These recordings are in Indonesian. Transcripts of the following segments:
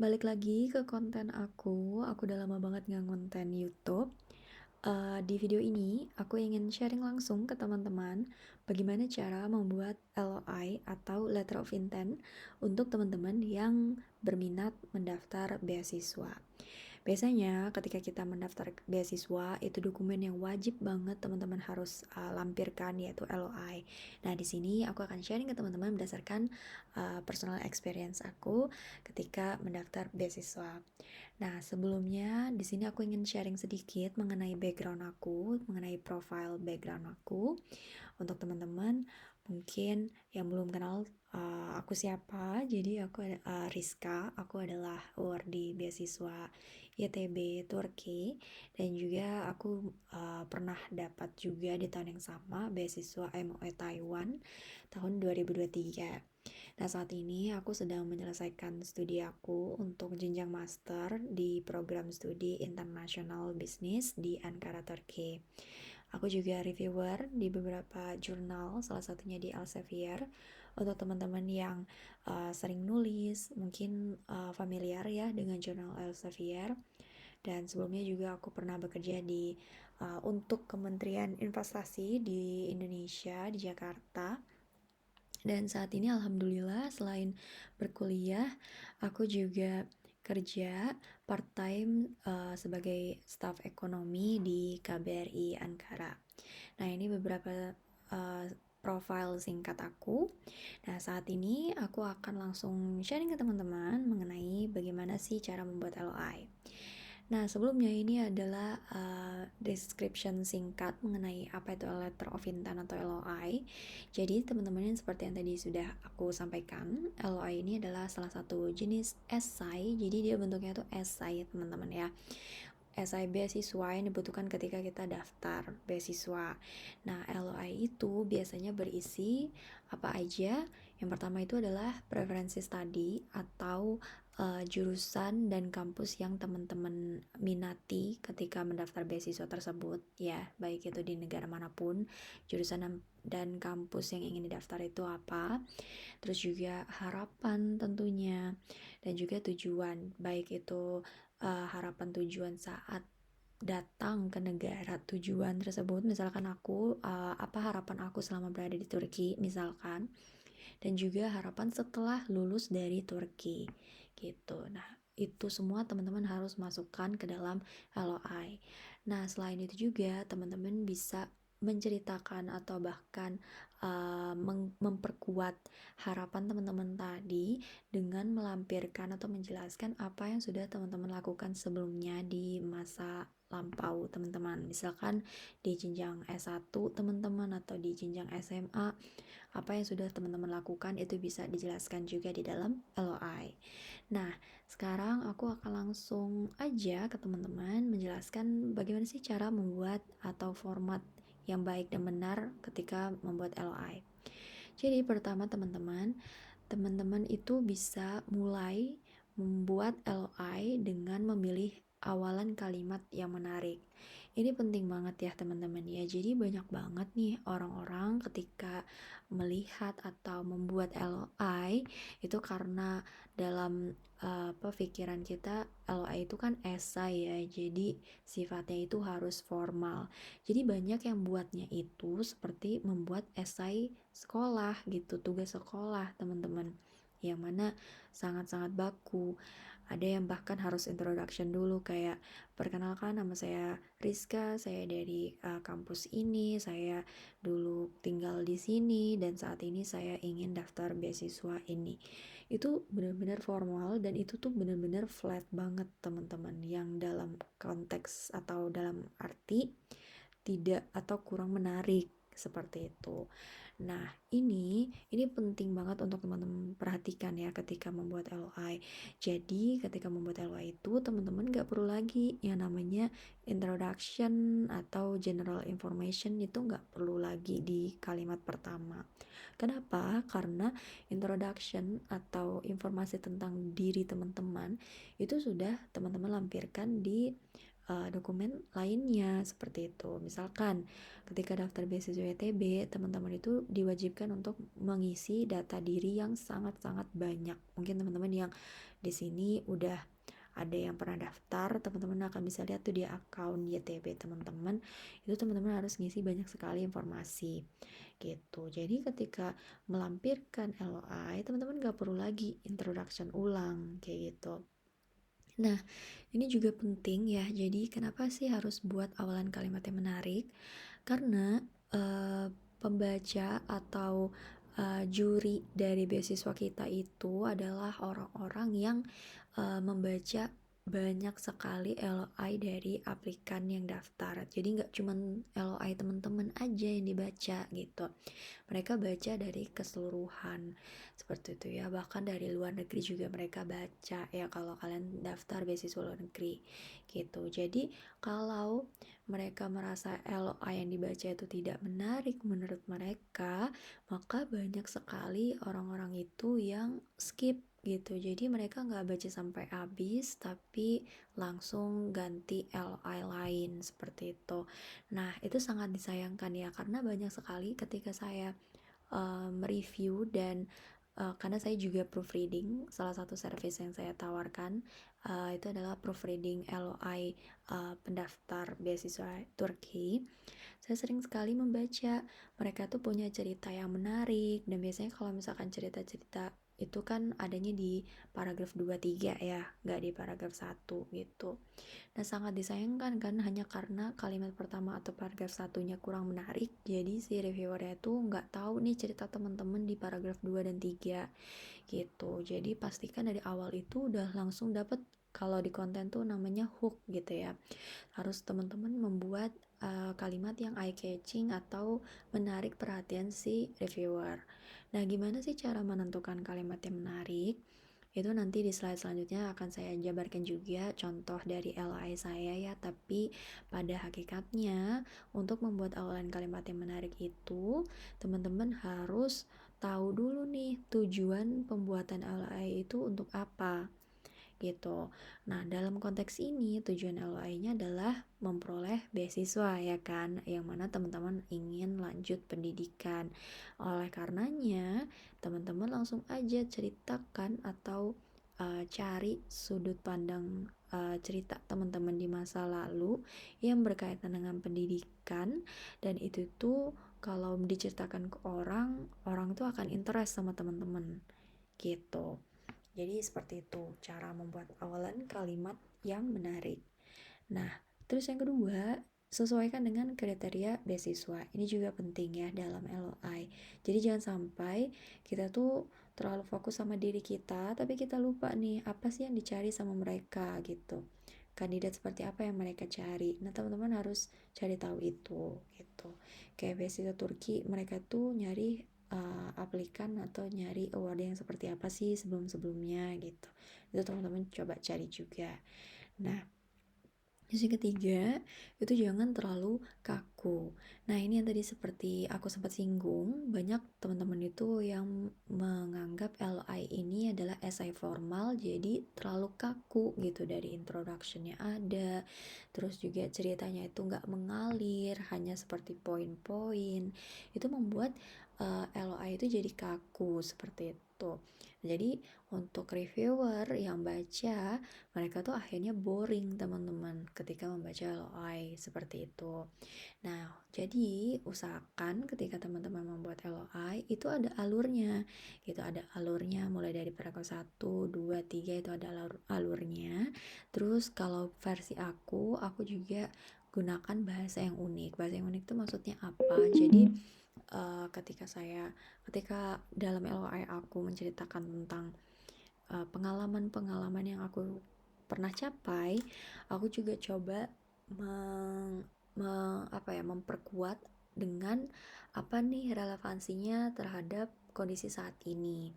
Balik lagi ke konten aku udah lama banget nggak ngonten YouTube. Di video ini, aku ingin sharing langsung ke teman-teman bagaimana cara membuat LOI atau Letter of Intent untuk teman-teman yang berminat mendaftar beasiswa. Biasanya ketika kita mendaftar beasiswa, itu dokumen yang wajib banget teman-teman harus lampirkan yaitu LOI. Nah, di sini aku akan sharing ke teman-teman berdasarkan personal experience aku ketika mendaftar beasiswa. Nah, sebelumnya di sini aku ingin sharing sedikit mengenai background aku, mengenai profile background aku untuk teman-teman mungkin yang belum kenal aku siapa. Jadi aku Rizka, aku adalah awardee beasiswa YTB Turki, dan juga aku pernah dapat juga di tahun yang sama beasiswa MOE Taiwan tahun 2023. Nah, saat ini aku sedang menyelesaikan studi aku untuk jenjang master di program studi International Business di Ankara, Turki. Aku juga reviewer di beberapa jurnal, salah satunya di Elsevier. Untuk teman-teman yang sering nulis, mungkin familiar ya dengan jurnal Elsevier. Dan sebelumnya juga aku pernah bekerja di untuk Kementerian Investasi di Indonesia, di Jakarta. Dan saat ini alhamdulillah selain berkuliah, aku juga kerja part-time sebagai staf ekonomi di KBRI Ankara. Nah, ini beberapa uh, profil singkat aku. Nah, saat ini aku akan langsung sharing ke teman-teman mengenai bagaimana sih cara membuat LOI. Nah, sebelumnya ini adalah description singkat mengenai apa itu letter of intent atau LOI. Jadi, teman-teman yang seperti yang tadi sudah aku sampaikan, LOI ini adalah salah satu jenis esai. Jadi, dia bentuknya itu esai, teman-teman ya. Esai beasiswa yang dibutuhkan ketika kita daftar beasiswa. Nah, LOI itu biasanya berisi apa aja? Yang pertama itu adalah preferensi studi atau jurusan dan kampus yang teman-teman minati ketika mendaftar beasiswa tersebut, ya, baik itu di negara manapun, jurusan dan kampus yang ingin didaftar itu apa. Terus juga harapan tentunya, dan juga tujuan, baik itu harapan tujuan saat datang ke negara tujuan tersebut. Misalkan aku apa harapan aku selama berada di Turki misalkan, dan juga harapan setelah lulus dari Turki gitu. Nah, itu semua teman-teman harus masukkan ke dalam LOI. Nah, selain itu juga teman-teman bisa menceritakan atau bahkan memperkuat harapan teman-teman tadi dengan melampirkan atau menjelaskan apa yang sudah teman-teman lakukan sebelumnya di masa lampau teman-teman. Misalkan di jenjang S1 teman-teman atau di jenjang SMA, apa yang sudah teman-teman lakukan itu bisa dijelaskan juga di dalam LOI. Nah, sekarang aku akan langsung aja ke teman-teman menjelaskan bagaimana sih cara membuat atau format yang baik dan benar ketika membuat LOI. Jadi pertama teman-teman itu bisa mulai membuat LOI dengan memilih awalan kalimat yang menarik. Ini penting banget ya teman-teman ya. Jadi banyak banget nih orang-orang ketika melihat atau membuat LOI itu karena dalam pikiran kita LOI itu kan esai ya. Jadi sifatnya itu harus formal. Jadi banyak yang buatnya itu seperti membuat esai sekolah gitu, tugas sekolah teman-teman, yang mana sangat-sangat baku. Ada yang bahkan harus introduction dulu, kayak perkenalkan nama saya Rizka, saya dari kampus ini, saya dulu tinggal di sini dan saat ini saya ingin daftar beasiswa ini. Itu benar-benar formal dan itu tuh benar-benar flat banget teman-teman, yang dalam konteks atau dalam arti tidak atau kurang menarik seperti itu. Nah, ini penting banget untuk teman-teman perhatikan ya ketika membuat LOI. Jadi, ketika membuat LOI itu teman-teman gak perlu lagi yang namanya introduction atau general information, itu gak perlu lagi di kalimat pertama. Kenapa? Karena introduction atau informasi tentang diri teman-teman itu sudah teman-teman lampirkan di dokumen lainnya seperti itu. Misalkan ketika daftar beasiswa YTB, teman-teman itu diwajibkan untuk mengisi data diri yang sangat-sangat banyak. Mungkin teman-teman yang di sini udah ada yang pernah daftar, teman-teman akan bisa lihat tuh di akun YTB teman-teman. Itu teman-teman harus ngisi banyak sekali informasi gitu. Jadi ketika melampirkan LOI, teman-teman gak perlu lagi introduction ulang kayak gitu. Nah, ini juga penting ya. Jadi kenapa sih harus buat awalan kalimat yang menarik? Karena pembaca atau juri dari beasiswa kita itu adalah orang-orang yang membaca banyak sekali LOI dari aplikan yang daftar. Jadi nggak cuman LOI teman-teman aja yang dibaca gitu. Mereka baca dari keseluruhan seperti itu ya, bahkan dari luar negeri juga mereka baca ya kalau kalian daftar beasiswa luar negeri gitu. Jadi kalau mereka merasa LOI yang dibaca itu tidak menarik menurut mereka, maka banyak sekali orang-orang itu yang skip gitu. Jadi mereka nggak baca sampai habis tapi langsung ganti LOI lain seperti itu. Nah, itu sangat disayangkan ya, karena banyak sekali ketika saya mereview dan karena saya juga proofreading, salah satu service yang saya tawarkan itu adalah proofreading LOI pendaftar beasiswa Turki. Saya sering sekali membaca, mereka tuh punya cerita yang menarik, dan biasanya kalau misalkan cerita-cerita itu kan adanya di paragraf 2-3 ya, nggak di paragraf 1 gitu. Nah, sangat disayangkan kan hanya karena kalimat pertama atau paragraf satunya kurang menarik, jadi si reviewernya tuh nggak tahu nih cerita teman-teman di paragraf 2 dan 3 gitu. Jadi pastikan dari awal itu udah langsung dapet, kalau di konten tuh namanya hook gitu ya. Harus teman-teman membuat kalimat yang eye catching atau menarik perhatian si reviewer. Nah, gimana sih cara menentukan kalimat yang menarik? Itu nanti di slide selanjutnya akan saya jabarkan juga contoh dari LI saya ya, tapi pada hakikatnya untuk membuat awalan kalimat yang menarik itu, teman-teman harus tahu dulu nih tujuan pembuatan LI itu untuk apa gitu. Nah, dalam konteks ini tujuan LOI-nya adalah memperoleh beasiswa ya kan, yang mana teman-teman ingin lanjut pendidikan. Oleh karenanya, teman-teman langsung aja ceritakan atau cari sudut pandang cerita teman-teman di masa lalu yang berkaitan dengan pendidikan, dan itu tuh kalau diceritakan ke orang, orang tuh akan interest sama teman-teman gitu. Jadi seperti itu cara membuat awalan kalimat yang menarik. Nah, terus yang kedua, sesuaikan dengan kriteria beasiswa. Ini juga penting ya dalam LOI. Jadi jangan sampai kita tuh terlalu fokus sama diri kita, tapi kita lupa nih apa sih yang dicari sama mereka gitu. Kandidat seperti apa yang mereka cari. Nah, teman-teman harus cari tahu itu gitu. Kayak beasiswa Turki, mereka tuh nyari aplikan atau nyari award yang seperti apa sih sebelum-sebelumnya gitu. Itu teman-teman coba cari juga. Nah, terus yang ketiga, itu jangan terlalu kaku. Nah, ini yang tadi seperti aku sempat singgung, banyak teman-teman itu yang menganggap LI ini adalah essay formal, jadi terlalu kaku gitu, dari introduction-nya ada, terus juga ceritanya itu nggak mengalir, hanya seperti poin-poin. Itu membuat LOI itu jadi kaku seperti itu. Jadi untuk reviewer yang baca, mereka tuh akhirnya boring teman-teman ketika membaca LOI seperti itu. Nah, jadi usahakan ketika teman-teman membuat LOI itu ada alurnya. Itu ada alurnya mulai dari paragraf 1, 2, 3 itu ada alurnya. Terus kalau versi aku juga gunakan bahasa yang unik. Bahasa yang unik itu maksudnya apa? Jadi ketika dalam LOI aku menceritakan tentang pengalaman-pengalaman yang aku pernah capai, aku juga coba memperkuat dengan apa nih relevansinya terhadap kondisi saat ini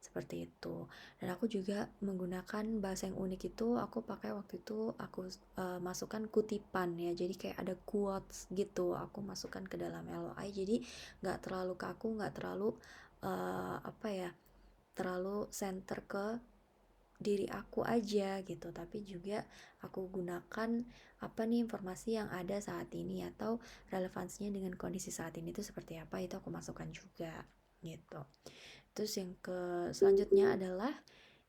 seperti itu. Dan aku juga menggunakan bahasa yang unik itu, aku pakai waktu itu aku masukkan kutipan ya, jadi kayak ada quotes gitu aku masukkan ke dalam LOI, jadi nggak terlalu kaku, nggak terlalu terlalu center ke diri aku aja gitu, tapi juga aku gunakan apa nih informasi yang ada saat ini atau relevansinya dengan kondisi saat ini itu seperti apa, itu aku masukkan juga gitu. Terus yang selanjutnya adalah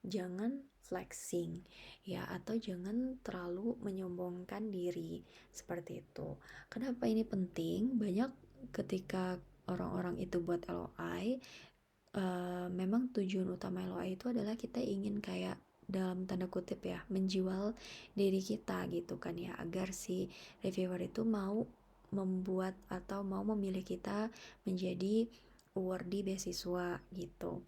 jangan flexing ya, atau jangan terlalu menyombongkan diri seperti itu. Kenapa ini penting? Banyak ketika orang-orang itu buat LOI, memang tujuan utama LOI itu adalah kita ingin kayak dalam tanda kutip ya menjual diri kita gitu kan ya, agar si reviewer itu mau membuat atau mau memilih kita menjadi awardee beasiswa gitu.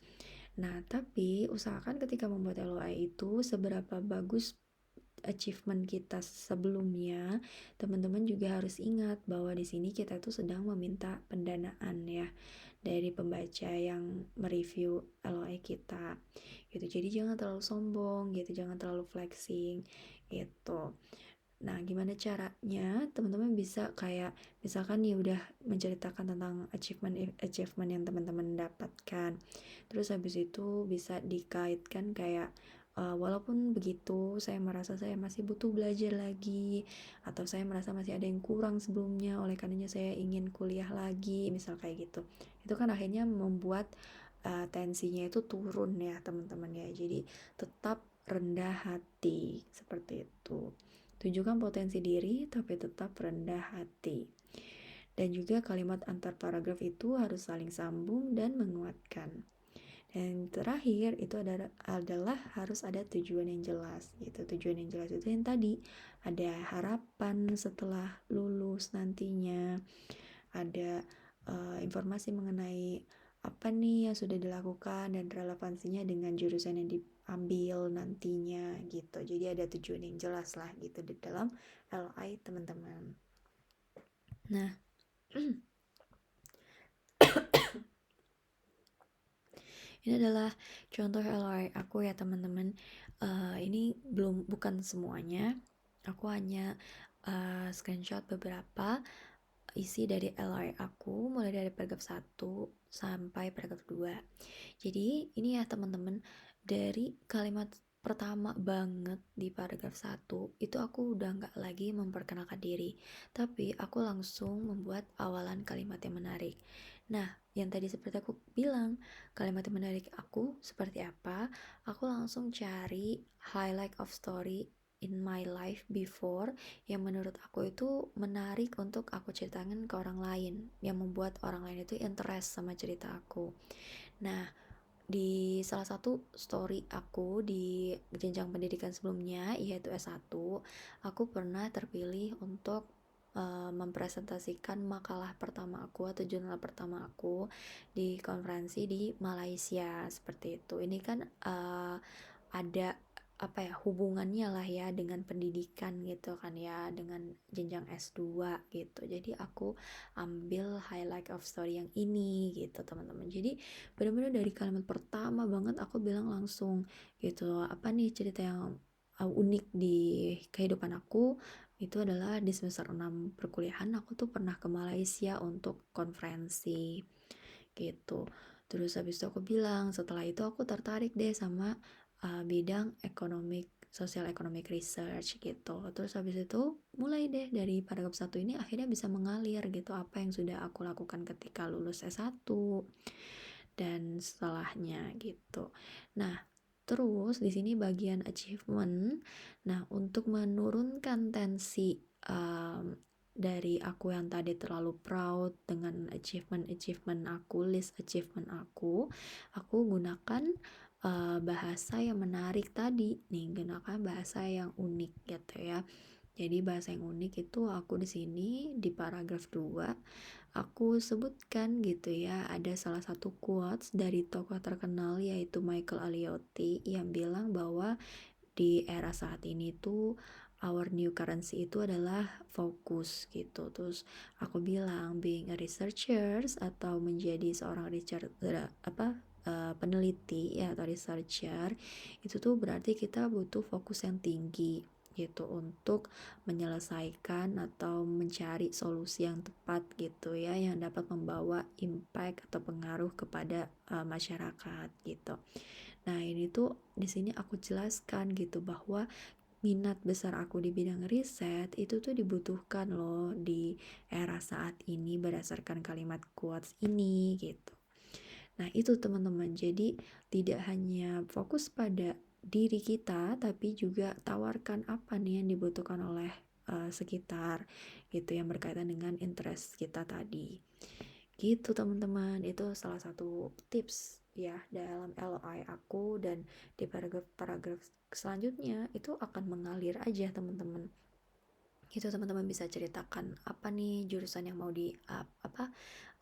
Nah, tapi usahakan ketika membuat LOI itu seberapa bagus achievement kita sebelumnya, teman-teman juga harus ingat bahwa di sini kita tuh sedang meminta pendanaan ya dari pembaca yang mereview LOI kita gitu. Jadi jangan terlalu sombong gitu, jangan terlalu flexing gitu. Nah, gimana caranya teman-teman bisa kayak misalkan nih udah menceritakan tentang achievement yang teman-teman dapatkan. Terus habis itu bisa dikaitkan kayak walaupun begitu saya merasa saya masih butuh belajar lagi, atau saya merasa masih ada yang kurang sebelumnya, oleh karenanya saya ingin kuliah lagi, misal kayak gitu. Itu kan akhirnya membuat tensinya itu turun ya teman-teman ya. Jadi tetap rendah hati seperti itu. Tunjukkan potensi diri tapi tetap rendah hati. Dan juga kalimat antar paragraf itu harus saling sambung dan menguatkan. Dan terakhir itu adalah harus ada tujuan yang jelas gitu. Tujuan yang jelas itu yang tadi, ada harapan setelah lulus nantinya, ada informasi mengenai apa nih yang sudah dilakukan dan relevansinya dengan jurusan yang diambil nantinya gitu. Jadi ada tujuan yang jelas lah gitu di dalam LI teman-teman. Nah, ini adalah contoh LI aku ya teman-teman. Ini bukan semuanya. Aku hanya screenshot beberapa isi dari LI aku mulai dari paragraf 1 sampai paragraf 2. Jadi ini ya teman-teman, dari kalimat pertama banget di paragraf 1 itu aku udah nggak lagi memperkenalkan diri, tapi aku langsung membuat awalan kalimat yang menarik. Nah, yang tadi seperti aku bilang, kalimat yang menarik aku seperti apa, aku langsung cari highlight of story in my life before yang menurut aku itu menarik untuk aku ceritakan ke orang lain, yang membuat orang lain itu interest sama cerita aku. Nah, di salah satu story aku di jenjang pendidikan sebelumnya yaitu S1, aku pernah terpilih untuk mempresentasikan makalah pertama aku atau jurnal pertama aku di konferensi di Malaysia seperti itu. Ini kan ada apa ya, hubungannya lah ya dengan pendidikan gitu kan ya, dengan jenjang S2 gitu. Jadi aku ambil highlight of story yang ini gitu teman-teman. Jadi benar-benar dari kalimat pertama banget aku bilang langsung gitu, apa nih cerita yang unik di kehidupan aku. Itu adalah di semester 6 perkuliahan aku tuh pernah ke Malaysia untuk konferensi gitu. Terus habis itu aku bilang setelah itu aku tertarik deh sama bidang social economic research gitu. Terus habis itu mulai deh dari paragraf 1 ini akhirnya bisa mengalir gitu apa yang sudah aku lakukan ketika lulus S1 dan setelahnya gitu. Nah, terus di sini bagian achievement. Nah, untuk menurunkan tensi dari aku yang tadi terlalu proud dengan achievement aku, list achievement aku gunakan bahasa yang menarik tadi nih, gunakan bahasa yang unik gitu ya. Jadi bahasa yang unik itu aku di sini di paragraf 2 aku sebutkan gitu ya, ada salah satu quotes dari tokoh terkenal yaitu Michael Aliotti yang bilang bahwa di era saat ini tuh our new currency itu adalah fokus gitu. Terus aku bilang being a researchers atau menjadi seorang peneliti ya atau researcher itu tuh berarti kita butuh fokus yang tinggi gitu untuk menyelesaikan atau mencari solusi yang tepat gitu ya, yang dapat membawa impact atau pengaruh kepada masyarakat gitu. Nah, ini tuh di sini aku jelaskan gitu bahwa minat besar aku di bidang riset itu tuh dibutuhkan loh di era saat ini berdasarkan kalimat quotes ini gitu. Nah, itu teman-teman. Jadi tidak hanya fokus pada diri kita, tapi juga tawarkan apa nih yang dibutuhkan oleh sekitar gitu, yang berkaitan dengan interest kita tadi. Gitu teman-teman, itu salah satu tips ya dalam LOI aku, dan di paragraf-paragraf selanjutnya itu akan mengalir aja teman-teman. Gitu teman-teman bisa ceritakan apa nih jurusan yang mau di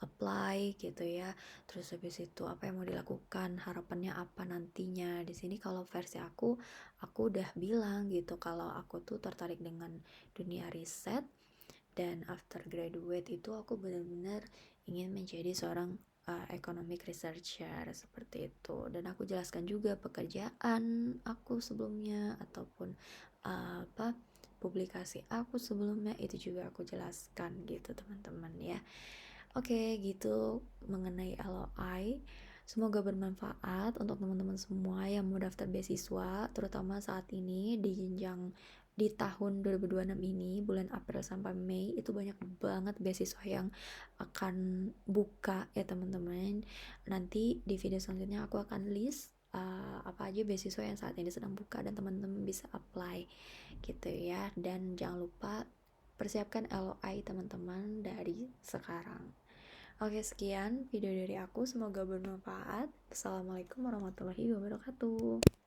apply gitu ya. Terus habis itu apa yang mau dilakukan, harapannya apa nantinya. Di sini kalau versi aku udah bilang gitu kalau aku tuh tertarik dengan dunia riset, dan after graduate itu aku benar-benar ingin menjadi seorang economic researcher seperti itu. Dan aku jelaskan juga pekerjaan aku sebelumnya ataupun apa publikasi aku sebelumnya, itu juga aku jelaskan gitu teman-teman ya. Oke, gitu mengenai LOI. Semoga bermanfaat untuk teman-teman semua yang mau daftar beasiswa, terutama saat ini di jenjang di tahun 2026 ini, bulan April sampai Mei, itu banyak banget beasiswa yang akan buka ya teman-teman. Nanti di video selanjutnya aku akan list apa aja beasiswa yang saat ini sedang buka dan teman-teman bisa apply gitu ya. Dan jangan lupa persiapkan LOI teman-teman dari sekarang. Oke, sekian video dari aku. Semoga bermanfaat. Assalamualaikum warahmatullahi wabarakatuh.